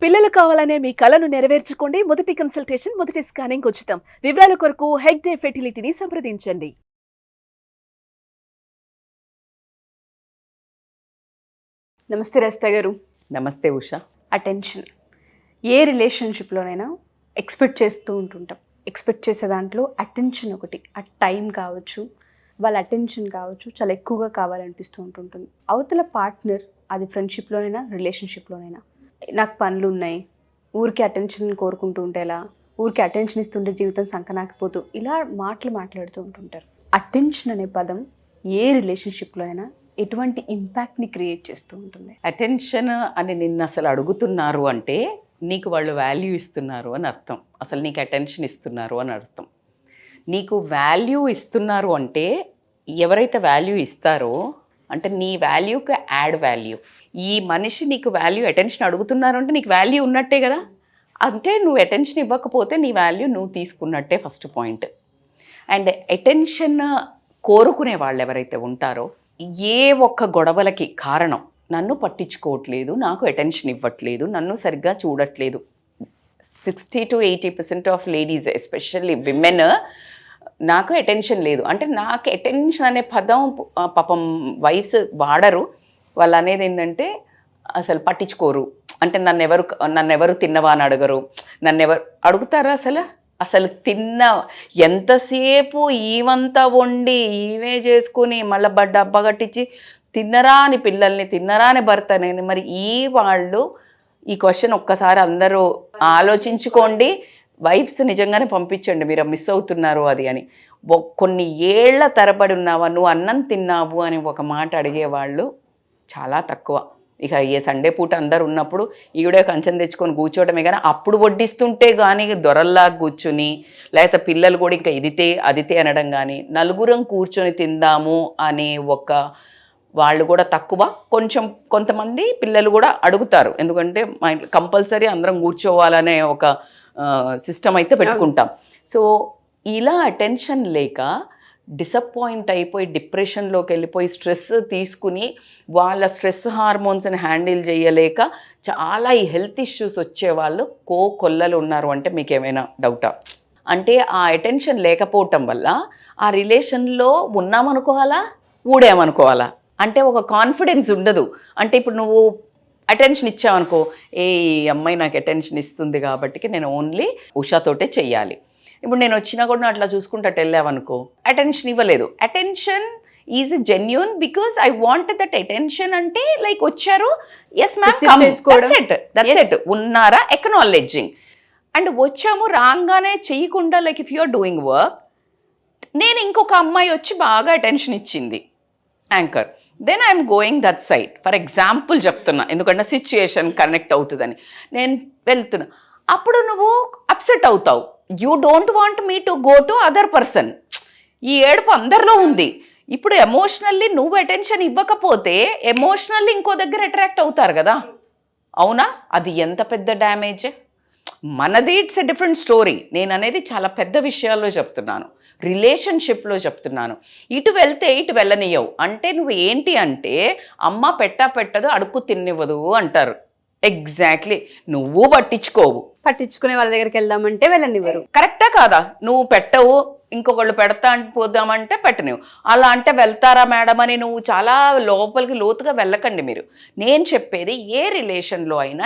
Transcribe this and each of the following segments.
పిల్లలు కావాలనే మీ కలను నెరవేర్చుకోండి. మొదటి కన్సల్టేషన్, మొదటి స్కానింగ్ ఉచితం. వివరాల కొరకు హెగ్డే ఫెర్టిలిటీని సంప్రదించండి. నమస్తే రజిత గారు. నమస్తే ఉష. అటెన్షన్ ఏ రిలేషన్షిప్లోనైనా ఎక్స్పెక్ట్ చేస్తూ ఉంటుంటాం. ఎక్స్పెక్ట్ చేసే దాంట్లో అటెన్షన్ ఒకటి. ఆ టైం కావచ్చు, వాళ్ళ అటెన్షన్ కావచ్చు, చాలా ఎక్కువగా కావాలనిపిస్తూ ఉంటుంటుంది. అవతల పార్ట్నర్, అది ఫ్రెండ్షిప్లోనైనా రిలేషన్షిప్లోనైనా, నాకు పనులు ఉన్నాయి, ఊరికి అటెన్షన్ కోరుకుంటూ ఉంటే ఎలా, ఊరికి అటెన్షన్ ఇస్తుంటే జీవితం సంకనాకపోతూ ఇలా మాట్లాడుతూ ఉంటుంటారు. అటెన్షన్ అనే పదం ఏ రిలేషన్షిప్లోనైనా ఎటువంటి ఇంపాక్ట్ని క్రియేట్ చేస్తూ ఉంటుంది? అటెన్షన్ అని నిన్ను అసలు అడుగుతున్నారు అంటే నీకు వాళ్ళు వాల్యూ ఇస్తున్నారు అని అర్థం. అసలు నీకు అటెన్షన్ ఇస్తున్నారు అని అర్థం. నీకు వాల్యూ ఇస్తున్నారు అంటే ఎవరైతే వాల్యూ ఇస్తారో అంటే నీ వాల్యూకి యాడ్ వాల్యూ. ఈ మనిషి నీకు వాల్యూ అటెన్షన్ అడుగుతున్నారు అంటే నీకు వాల్యూ ఉన్నట్టే కదా. అంటే నువ్వు అటెన్షన్ ఇవ్వకపోతే నీ వాల్యూ నువ్వు తీసుకున్నట్టే ఫస్ట్ పాయింట్. అండ్ అటెన్షన్ కోరుకునే వాళ్ళు ఎవరైతే ఉంటారో ఏ ఒక్క గొడవలకి కారణం నన్ను పట్టించుకోవట్లేదు, నాకు అటెన్షన్ ఇవ్వట్లేదు, నన్ను సరిగ్గా చూడట్లేదు. 60 to 80% of ladies, especially women, నాకు అటెన్షన్ లేదు అంటే నాకు అటెన్షన్ అనే పదం పాపం వైఫ్స్ వాడరు. వాళ్ళు అనేది ఏంటంటే అసలు పట్టించుకోరు. అంటే నన్నెవరు తిన్నవా అని అడగరు. నన్నెవరు అడుగుతారా అసలు? అసలు ఎంతసేపు ఈవంతా వండి ఈవే చేసుకుని మళ్ళీ డబ్బా కట్టించి తిన్నరా అని పిల్లల్ని, తిన్నరా అని భర్తని. మరి వాళ్ళు ఈ క్వశ్చన్ ఒక్కసారి అందరూ ఆలోచించుకోండి. వైఫ్స్ నిజంగానే పంపించండి, మీరు మిస్ అవుతున్నారు అది అని. కొన్ని ఏళ్ల తరబడి ఉన్నావా, నువ్వు అన్నం తిన్నావు అని ఒక మాట అడిగేవాళ్ళు చాలా తక్కువ. ఇక ఏ సండే పూట అందరు ఉన్నప్పుడు ఈవిడే కంచెం తెచ్చుకొని కూర్చోవడమే. కానీ అప్పుడు వడ్డిస్తుంటే కానీ దొరల్లా కూర్చుని, లేకపోతే పిల్లలు కూడా ఇంకా అదితే అనడం కానీ, నలుగురం కూర్చొని తిందాము అనే ఒక వాళ్ళు కూడా తక్కువ. కొంతమంది పిల్లలు కూడా అడుగుతారు, ఎందుకంటే మా ఇంట్లో కంపల్సరీ అందరం కూర్చోవాలనే ఒక సిస్టమ్ అయితే పెట్టుకుంటాం. సో ఇలా అటెన్షన్ లేక డిసప్పాయింట్ అయిపోయి డిప్రెషన్లోకి వెళ్ళిపోయి స్ట్రెస్ తీసుకుని వాళ్ళ స్ట్రెస్ హార్మోన్స్ని హ్యాండిల్ చేయలేక చాలా ఈ హెల్త్ ఇష్యూస్ వచ్చేవాళ్ళు కొల్లలు ఉన్నారు అంటే మీకు ఏమైనా డౌటా? అంటే ఆ అటెన్షన్ లేకపోవటం వల్ల ఆ రిలేషన్లో ఉన్నామనుకోవాలా, ఊడేమనుకోవాలా అంటే ఒక కాన్ఫిడెన్స్ ఉండదు. అంటే ఇప్పుడు నువ్వు అటెన్షన్ ఇచ్చావనుకో, ఏ అమ్మాయి నాకు అటెన్షన్ ఇస్తుంది కాబట్టి నేను ఓన్లీ ఉషాతోటే చెయ్యాలి. ఇప్పుడు నేను వచ్చినా కూడా అట్లా చూసుకుంటూ వెళ్ళావనుకో, అటెన్షన్ ఇవ్వలేదు. Attention is genuine because I want that attention. అంటే లైక్ వచ్చారు, ఎస్ మ్యామ్, దట్స్ ఇట్, ఉన్నారా, ఎక్నాలెడ్జింగ్. అండ్ వచ్చాము రాగానే చెయ్యకుండా, like if you are doing work, నేను ఇంకొక అమ్మాయి వచ్చి బాగా అటెన్షన్ ఇచ్చింది, anchor, then I'm going that side. For example చెప్తున్నా, ఎందుకంటే సిచ్యుయేషన్ కనెక్ట్ అవుతుందని. నేను వెళ్తున్నా, అప్పుడు నువ్వు అప్సెట్ అవుతావు. You don't want me to go to other person. ఈ ఏడుపు అందరిలో ఉంది. ఇప్పుడు ఎమోషనల్లీ నువ్వు అటెన్షన్ ఇవ్వకపోతే ఎమోషనల్లీ ఇంకో దగ్గర అట్రాక్ట్ అవుతారు కదా, అవునా? అది ఎంత పెద్ద డ్యామేజ్ మనది. It's a different story. నేను అనేది చాలా పెద్ద విషయాల్లో చెప్తున్నాను, రిలేషన్షిప్లో చెప్తున్నాను. ఇటు వెళ్తే ఇటు వెళ్ళనియవు అంటే నువ్వు ఏంటి అంటే అమ్మ పెట్టదు అడుక్కు తిన్నివ్వదు అంటారు. ఎగ్జాక్ట్లీ, నువ్వు పట్టించుకునే వాళ్ళ దగ్గరికి వెళ్దామంటే వెళ్ళనివ్వరు. కరెక్టా కాదా? నువ్వు పెట్టవు, ఇంకొకళ్ళు పెడతా అని పోదామంటే పెట్టనివ్వు. అలా అంటే వెళ్తారా మేడం అని నువ్వు చాలా లోతుగా వెళ్ళకండి మీరు. నేను చెప్పేది ఏ రిలేషన్లో అయినా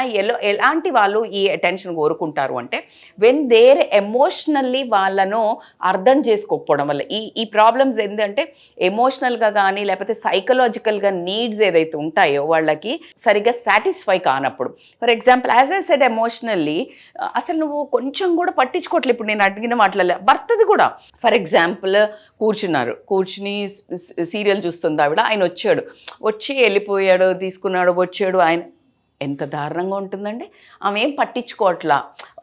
ఎలాంటి వాళ్ళు ఈ అటెన్షన్ కోరుకుంటారు అంటే వెన్ దేర్ ఎమోషనల్లీ వాళ్ళను అర్థం చేసుకోకపోవడం వల్ల ఈ ప్రాబ్లమ్స్ ఏంటంటే ఎమోషనల్గా కానీ లేకపోతే సైకలాజికల్గా నీడ్స్ ఏదైతే ఉంటాయో వాళ్ళకి సరిగ్గా సాటిస్ఫై కానప్పుడు. For example, as I said, emotionally అసలు నువ్వు కొంచెం కూడా పట్టించుకోవట్లేదు. ఇప్పుడు నేను అడిగిన మాటలలో భర్తది కూడా. ఫర్ ఎగ్జాంపుల్, కూర్చుని సీరియల్ చూస్తుంది ఆవిడ, ఆయన వచ్చి వెళ్ళిపోయాడు, తీసుకున్నాడు, వచ్చాడు. ఆయన ఎంత దారుణంగా ఉంటుందండి. ఆమె ఏం పట్టించుకోవట్లా.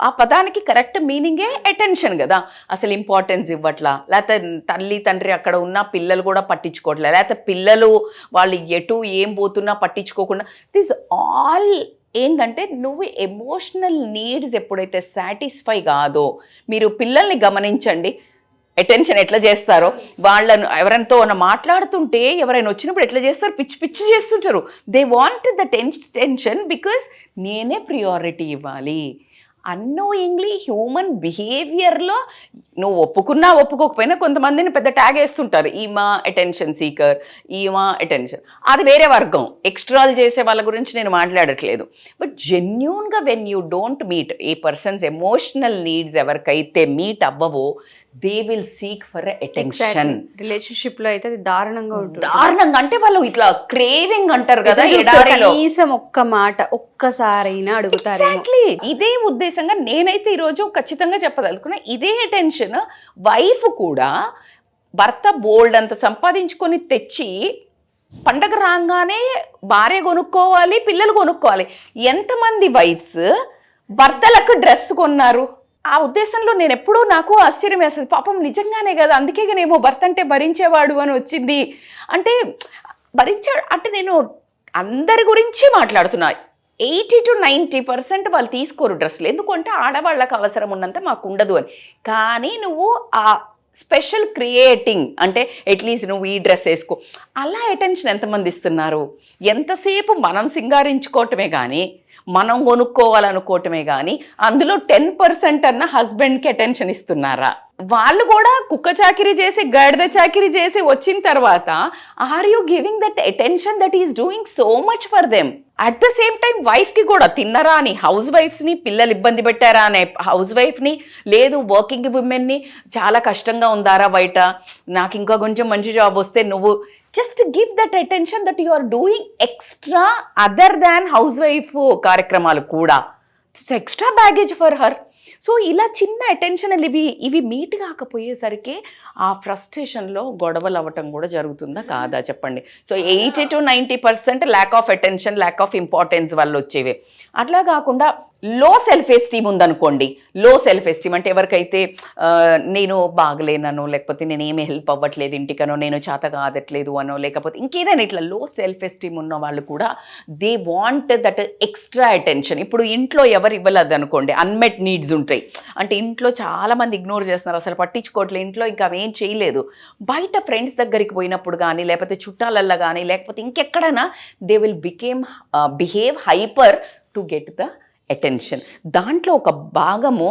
ఆ పదానికి కరెక్ట్ మీనింగే అటెన్షన్ కదా. అసలు ఇంపార్టెన్స్ ఇవ్వట్లా, లేకపోతే తల్లి తండ్రి అక్కడ ఉన్న పిల్లలు కూడా పట్టించుకోవట్లే, లేకపోతే పిల్లలు వాళ్ళు ఎటు ఏం పోతున్నా పట్టించుకోకుండా. దిస్ ఆల్ ఏంటంటే నువ్వు ఎమోషనల్ నీడ్స్ ఎప్పుడైతే సాటిస్ఫై కాదో, మీరు పిల్లల్ని గమనించండి, అటెన్షన్ ఎట్లా చేస్తారో, వాళ్ళను ఎవరైనాతో మాట్లాడుతుంటే ఎవరైనా వచ్చినప్పుడు ఎట్లా చేస్తారు, పిచ్చి పిచ్చి చేస్తుంటారు. They want the tension because నేనే ప్రియారిటీ ఇవ్వాలి. అన్నోయింగ్లీ హ్యూమన్ బిహేవియర్లో నువ్వు ఒప్పుకున్నా ఒప్పుకోకపోయినా కొంతమందిని పెద్ద ట్యాగ్ వేస్తుంటారు, ఈమా అటెన్షన్ సీకర్, ఈమా అటెన్షన్. అది వేరే వర్గం, ఎక్స్ట్రాలు చేసే వాళ్ళ గురించి నేను మాట్లాడట్లేదు. బట్ జెన్యూన్గా when you don't meet a person's emotional needs ఎవరికైతే మీట్ అవ్వవో they will seek for attention. Relationship లో అయితే అది దారుణంగా ఉంటుంది. దారుణంగా అంటే వాళ్ళు ఇట్లా క్రేవింగ్ అంటారు కదా, ఎడారిలో కనీసం ఒక్క మాట ఒక్కసారైనా అడుగుతారు. ఎగ్జాక్ట్లీ ఇదే ఉద్దేశంగా నేనైతే ఈరోజు ఖచ్చితంగా చెప్పదలుకున్నా. ఇదే అటెన్షన్ వైఫ్ కూడా భర్త బోల్డ్ అంత సంపాదించుకొని తెచ్చి పండగ రాగానే భార్య కొనుక్కోవాలి, పిల్లలు కొనుక్కోవాలి. ఎంతమంది వైఫ్స్ భర్తలకు డ్రెస్ కొన్నారు? ఆ ఉద్దేశంలో నేను ఎప్పుడూ నాకు ఆశ్చర్యం వేస్తుంది. పాపం నిజంగానే కదా, అందుకేనేమో భర్త అంటే భరించేవాడు అని వచ్చింది. అంటే భరించాడు అంటే నేను అందరి గురించి మాట్లాడుతున్నా. 80 to 90% వాళ్ళు తీసుకోరు డ్రెస్సులు. ఎందుకంటే ఆడవాళ్ళకు అవసరం ఉన్నంత మాకు ఉండదు అని. కానీ నువ్వు ఆ స్పెషల్ క్రియేటింగ్ అంటే అట్లీస్ట్ నువ్వు ఈ డ్రెస్ వేసుకో, అలా అటెన్షన్ ఎంతమంది ఇస్తున్నారు? ఎంతసేపు మనం సింగారించుకోవటమే కానీ, మనం కొనుక్కోవాలనుకోవటమే కానీ అందులో 10% అన్న హస్బెండ్కి అటెన్షన్ ఇస్తున్నారా? వాళ్ళు కూడా కుక్క చాకిరీ చేసి గడిద చాకిరీ చేసి వచ్చిన తర్వాత are you giving that attention that is doing so much for them? At the same time వైఫ్కి కూడా తిన్నరా అని హౌస్ వైఫ్స్ని, పిల్లలు ఇబ్బంది పెట్టారా అనే హౌస్ వైఫ్ని, లేదు వర్కింగ్ ఉమెన్ని చాలా కష్టంగా ఉందారా బయట, నాకు ఇంకా కొంచెం మంచి జాబ్ వస్తే నువ్వు just give that attention that you are doing extra other than housewife కార్యక్రమాలు కూడా. It's extra baggage for her. So ఇలా చిన్న అటెన్షన్ ఇవి మీట్ కాకపోయేసరికి ఆ ఫ్రస్ట్రేషన్లో గొడవలు అవ్వటం కూడా జరుగుతుందా కాదా చెప్పండి. So 80 to 90% lack of attention, lack of importance వల్ల వచ్చేవి. అట్లా కాకుండా లో సెల్ఫ్ ఎస్టీమ్ ఉందనుకోండి. లో సెల్ఫ్ ఎస్టీమ్ అంటే ఎవరికైతే నేను బాగలేనో, లేకపోతే నేను ఏమి హెల్ప్ అవ్వట్లేదు ఇంటికనో, నేను చేత కాదట్లేదు అనో, లేకపోతే ఇంకేదైనా ఇట్లా లో సెల్ఫ్ ఎస్టీమ్ ఉన్న వాళ్ళు కూడా they want that extra attention. ఇప్పుడు ఇంట్లో ఎవరు ఇవ్వలేదు అనుకోండి, అన్మెట్ నీడ్స్ ఉంటాయి. అంటే ఇంట్లో చాలామంది ఇగ్నోర్ చేస్తున్నారు, అసలు పట్టించుకోవట్లేదు, ఇంట్లో ఇంకా అవి ఏం చేయలేదు. బయట ఫ్రెండ్స్ దగ్గరికి పోయినప్పుడు కానీ, లేకపోతే చుట్టాలల్లో కానీ, లేకపోతే ఇంకెక్కడైనా they will behave hyper to get the attention. దాంట్లో ఒక భాగము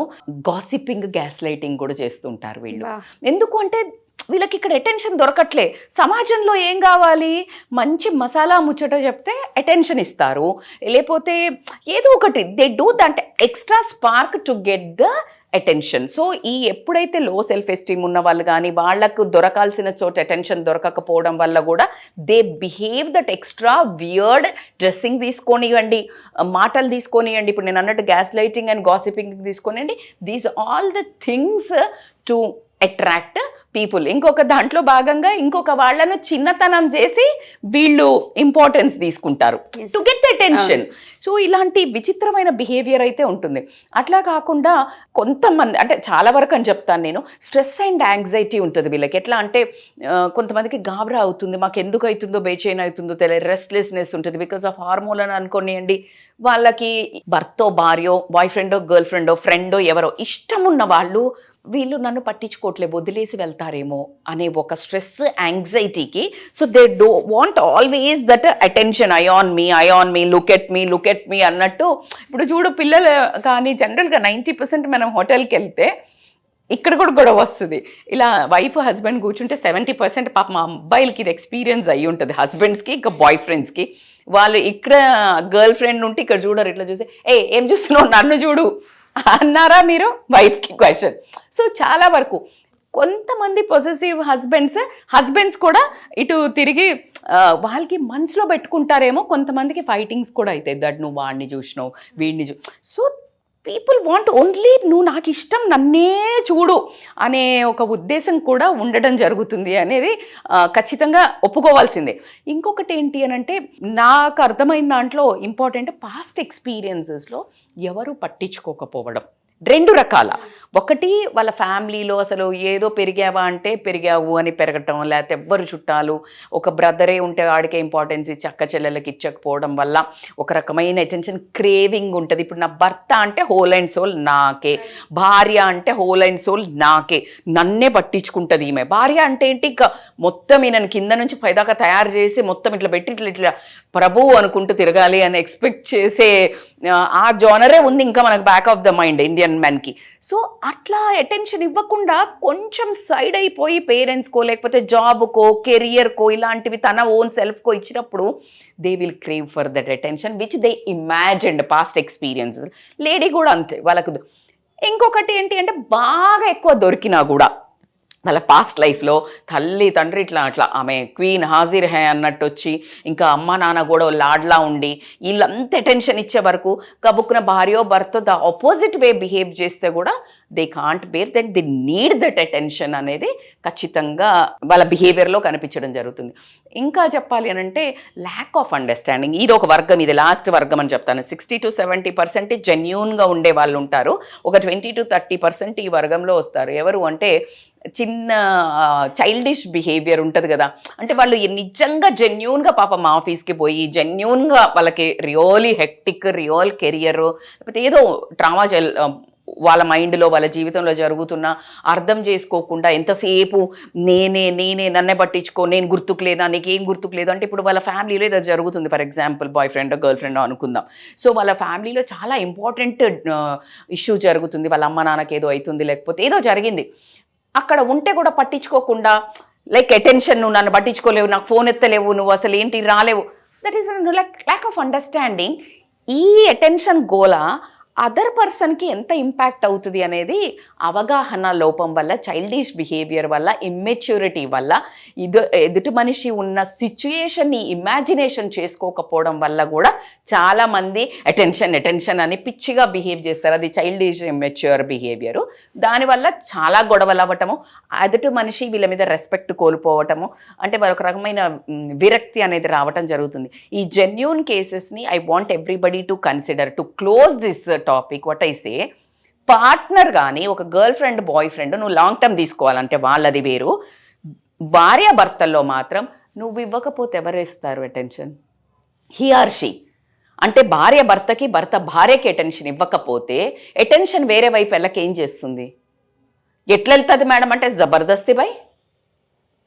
గాసిపింగ్, గ్యాస్ లైటింగ్ కూడా చేస్తుంటారు వీళ్ళు. ఎందుకు అంటే వీళ్ళకి ఇక్కడ అటెన్షన్ దొరకట్లే. సమాజంలో ఏం కావాలి, మంచి మసాలా ముచ్చట చెప్తే అటెన్షన్ ఇస్తారు, లేకపోతే ఏదో ఒకటి they do that extra spark to get the attention. So ఈ ఎప్పుడైతే లో సెల్ఫ్ ఎస్టీమ్ ఉన్న వాళ్ళు కానీ, వాళ్లకు దొరకాల్సిన చోట అటెన్షన్ దొరకకపోవడం వల్ల కూడా they behave that extra weird. Dressing తీసుకొనివ్వండి, మాటలు తీసుకొనివ్వండి, ఇప్పుడు నేను అన్నట్టు గ్యాస్ లైటింగ్ అండ్ గాసిపింగ్ తీసుకొనివ్వండి, these all the things to attract people. ఇంకొక దాంట్లో భాగంగా ఇంకొక వాళ్ళను చిన్నతనం చేసి వీళ్ళు ఇంపార్టెన్స్ తీసుకుంటారు to get the attention. So ఇలాంటి విచిత్రమైన బిహేవియర్ అయితే ఉంటుంది. అట్లా కాకుండా కొంతమంది, అంటే చాలా వరకు అని చెప్తాను నేను, స్ట్రెస్ అండ్ యాంగ్జైటీ ఉంటుంది వీళ్ళకి. ఎట్లా అంటే కొంతమందికి గాబరా అవుతుంది, మాకు ఎందుకు అవుతుందో బేచైన్ అవుతుందో తెలియదు, రెస్ట్లెస్నెస్ ఉంటుంది బికాస్ ఆఫ్ హార్మోన్ అని అనుకోనియండి. వాళ్ళకి భర్తో, భార్యో, బాయ్ ఫ్రెండో, గర్ల్ ఫ్రెండో, ఫ్రెండో ఎవరో ఇష్టం ఉన్న వాళ్ళు వీళ్ళు నన్ను పట్టించుకోవట్లేదు, వదిలేసి వెళ్తారేమో అనే ఒక స్ట్రెస్, యాంగ్జైటీకి. So they do want always that attention, eye on me, look at me అన్నట్టు. ఇప్పుడు చూడు పిల్లలు కానీ జనరల్గా 90% మనం హోటల్కి వెళ్తే ఇక్కడ కూడా గొడవ వస్తుంది. ఇలా వైఫ్ హస్బెండ్ కూర్చుంటే 70% పాప మా అబ్బాయిలకి ఇది ఎక్స్పీరియన్స్ అయ్యి ఉంటుంది, హస్బెండ్స్కి ఇంకా బాయ్ ఫ్రెండ్స్కి. వాళ్ళు ఇక్కడ గర్ల్ ఫ్రెండ్ ఉంటే ఇక్కడ చూడరు, ఇట్లా చూస్తే ఏం చూస్తున్నావు నన్ను చూడు అన్నారా మీరు, వైఫ్కి క్వశ్చన్. సో చాలా వరకు కొంతమంది పొసెసివ్ హస్బెండ్స్ కూడా ఇటు తిరిగి వాళ్ళకి మనసులో పెట్టుకుంటారేమో. కొంతమందికి ఫైటింగ్స్ కూడా అవుతాయి, దట్ నువ్వు వాడిని చూసినావు, వీడిని సో పీపుల్ వాంట్ ఓన్లీ నువ్వు నాకు ఇష్టం, నన్నే చూడు అనే ఒక ఉద్దేశం కూడా ఉండడం జరుగుతుంది అనేది ఖచ్చితంగా ఒప్పుకోవాల్సిందే. ఇంకొకటి ఏంటి అని అంటే, నాకు అర్థమైన దాంట్లో ఇంపార్టెంట్ పాస్ట్ ఎక్స్పీరియన్సెస్లో ఎవరు పట్టించుకోకపోవడం. రెండు రకాల. ఒకటి వాళ్ళ ఫ్యామిలీలో అసలు ఏదో పెరిగావా అంటే పెరిగావు అని పెరగటం, లేకపోతే ఎవ్వరు చుట్టాలు ఒక బ్రదరే ఉంటే వాడికే ఇంపార్టెన్స్ ఇచ్చి అక్క చెల్లెలకి ఇచ్చకపోవడం వల్ల ఒక రకమైన అటెన్షన్ క్రేవింగ్ ఉంటుంది. ఇప్పుడు నా భర్త అంటే హోల్ అండ్ సోల్ నాకే, భార్య అంటే హోల్ అండ్ సోల్ నాకే, నన్నే పట్టించుకుంటుంది ఈమె. భార్య అంటే ఏంటి, ఇక మొత్తం ఈయనని కింద నుంచి పైదాకా తయారు చేసి మొత్తం ఇట్లా పెట్టి ఇట్లా ప్రభువు అనుకుంటూ తిరగాలి అని ఎక్స్పెక్ట్ చేసే ఆ జోనరే ఉంది ఇంకా మనకు back of the mind Indian మెన్కి. సో అట్లా అటెన్షన్ ఇవ్వకుండా కొంచెం సైడ్ అయిపోయి పేరెంట్స్కో లేకపోతే జాబ్కో కెరియర్కో ఇలాంటివి తన ఓన్ సెల్ఫ్కో ఇచ్చినప్పుడు they will crave for that attention which they imagined past experiences. Lady కూడా అంతే వాళ్ళకు. ఇంకొకటి ఏంటి అంటే బాగా ఎక్కువ దొరికినా కూడా వాళ్ళ పాస్ట్ లైఫ్లో తల్లి తండ్రి అట్లా ఆమె క్వీన్ హాజీర్ హే అన్నట్టు వచ్చి ఇంకా అమ్మ నాన్న కూడా లాడ్లా ఉండి వీళ్ళంతా అటెన్షన్ ఇచ్చే వరకు కబుక్కున భార్యో భర్త ద ఆపోజిట్ వే బిహేవ్ చేస్తే కూడా they can't bear that they need that attention అనేది ఖచ్చితంగా వాళ్ళ బిహేవియర్లో కనిపించడం జరుగుతుంది. ఇంకా చెప్పాలి అని అంటే ల్యాక్ ఆఫ్ అండర్స్టాండింగ్, ఇది ఒక వర్గం, ఇది లాస్ట్ వర్గం అని చెప్తాను. 60 to 70% జెన్యూన్గా ఉండే వాళ్ళు ఉంటారు, ఒక 20 to 30% ఈ వర్గంలో వస్తారు. ఎవరు అంటే చిన్న చైల్డిష్ బిహేవియర్ ఉంటుంది కదా, అంటే వాళ్ళు నిజంగా జెన్యూన్గా పాపం ఆఫీస్కి పోయి జెన్యూన్గా వాళ్ళకి రియల్లీ హెక్టిక్ రియల్ కెరియర్ లేకపోతే ఏదో ట్రామా వాళ్ళ మైండ్లో వాళ్ళ జీవితంలో జరుగుతున్న అర్థం చేసుకోకుండా ఎంతసేపు నేనే నన్నే పట్టించుకో, నేను గుర్తుకు లేనా, నీకేం గుర్తుకు లేదు అంటే ఇప్పుడు వాళ్ళ ఫ్యామిలీలో ఏదో జరుగుతుంది, for example boy friend girl friend అనుకుందాం. సో వాళ్ళ ఫ్యామిలీలో చాలా ఇంపార్టెంట్ ఇష్యూ జరుగుతుంది, వాళ్ళ అమ్మ నాన్నకి ఏదో అవుతుంది లేకపోతే ఏదో జరిగింది, అక్కడ ఉంటే కూడా పట్టించుకోకుండా లైక్ అటెన్షన్, నువ్వు నన్ను పట్టించుకోలేవు, నాకు ఫోన్ ఎత్తలేవు, నువ్వు అసలు ఏంటి రాలేవు, that is lack of understanding. ఈ అటెన్షన్ గోల అదర్ పర్సన్కి ఎంత ఇంపాక్ట్ అవుతుంది అనేది అవగాహన లోపం వల్ల, చైల్డిష్ బిహేవియర్ వల్ల, ఇమ్మెచ్యూరిటీ వల్ల, ఎదుటి మనిషి ఉన్న సిచ్యుయేషన్ని ఇమాజినేషన్ చేసుకోకపోవడం వల్ల కూడా చాలామంది అటెన్షన్ అని పిచ్చిగా బిహేవ్ చేస్తారు. అది చైల్డిష్ ఇమ్మెచ్యూర్ బిహేవియరు. దానివల్ల చాలా గొడవలు అవ్వటము, ఎదుటి మనిషి వీళ్ళ మీద రెస్పెక్ట్ కోల్పోవటము, అంటే మరొక రకమైన విరక్తి అనేది రావటం జరుగుతుంది. ఈ జెన్యూన్ కేసెస్ని I want everybody to consider to close this topic. What I say, partner కానీ ఒక గర్ల్ ఫ్రెండ్ బాయ్ ఫ్రెండ్ నువ్వు లాంగ్ టర్మ్ తీసుకోవాలంటే వాళ్ళది వేరు. భార్య భర్తల్లో మాత్రం నువ్వు ఇవ్వకపోతే ఎవరు ఇస్తారు అటెన్షన్? He or she. అంటే భార్య భర్తకి, భర్త భార్యకి అటెన్షన్ ఇవ్వకపోతే అటెన్షన్ వేరే వైపు వెళ్ళకి ఏం చేస్తుంది? ఎట్లా వెళ్తుంది మేడం అంటే జబర్దస్తి బై.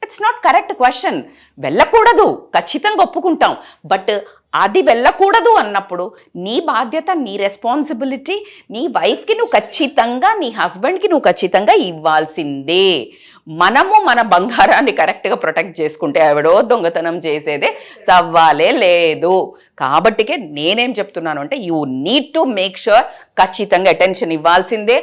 It's not correct question. వెళ్ళకూడదు, ఖచ్చితంగా ఒప్పుకుంటాం. బట్ అది వెళ్ళకూడదు అన్నప్పుడు నీ బాధ్యత, నీ రెస్పాన్సిబిలిటీ, నీ వైఫ్కి నువ్వు ఖచ్చితంగా, నీ హస్బెండ్కి నువ్వు ఖచ్చితంగా ఇవ్వాల్సిందే. మనము మన బంగారాన్ని కరెక్ట్గా ప్రొటెక్ట్ చేసుకుంటే ఎవడో దొంగతనం చేసేదే సవ్వాలే లేదు. కాబట్టికే నేనేం చెప్తున్నాను అంటే you need to make sure ఖచ్చితంగా అటెన్షన్ ఇవ్వాల్సిందే.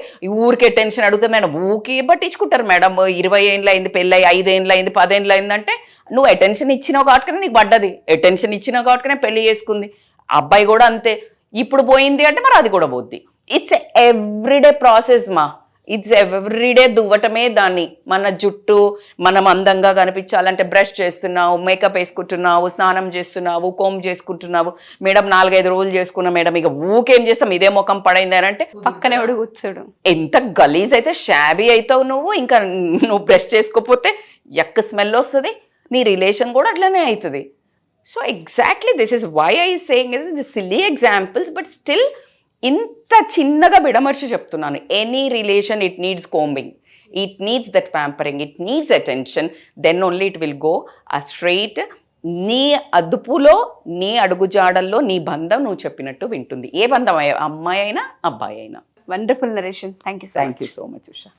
ఊరికి అటెన్షన్ అడుగుతారు మేడం, ఊరికి పట్టించుకుంటారు మేడం, 20 ఏళ్ళు అయింది పెళ్ళి, 5 ఏళ్ళు అయింది, 10 ఏళ్ళు అయిందంటే నువ్వు అటెన్షన్ ఇచ్చినావు కాబట్టినే నీకు పడ్డది, అటెన్షన్ ఇచ్చినావు కాబట్టినే పెళ్లి చేసుకుంది. అబ్బాయి కూడా అంతే, ఇప్పుడు పోయింది అంటే మరి అది కూడా పోద్ది. ఇట్స్ ఎవ్రీడే ప్రాసెస్ మా, ఇట్స్ ఎవ్రీడే దువ్వటమే దాన్ని. మన జుట్టు మనం అందంగా కనిపించాలంటే బ్రష్ చేస్తున్నావు, మేకప్ వేసుకుంటున్నావు, స్నానం చేస్తున్నావు, కోమ్ చేసుకుంటున్నావు. మేడం 4-5 రోజులు చేసుకున్నా మేడం, ఇక ఊకేం చేస్తాం, ఇదే ముఖం పడైంది అని అంటే పక్కనే ఎవడు కూర్చోడు. ఎంత గలీజ్ అయితే షాబీ అవుతావు నువ్వు. ఇంకా నువ్వు బ్రష్ చేసుకోకపోతే ఎక్క స్మెల్ వస్తుంది, నీ రిలేషన్ కూడా అట్లనే అవుతుంది. So exactly this is why I saying is the silly examples, but still ఇంత చిన్నగా విడమర్చి చెప్తున్నాను. Any relation it needs combing, it needs that pampering, it needs attention, then only it will go a straight. నీ అదుపులో, నీ అడుగుజాడల్లో నీ బంధం నువ్వు చెప్పినట్టు వింటుంది. ఏ బంధం, అమ్మాయి అయినా అబ్బాయి అయినా. Wonderful narration. Thank you so much Usha.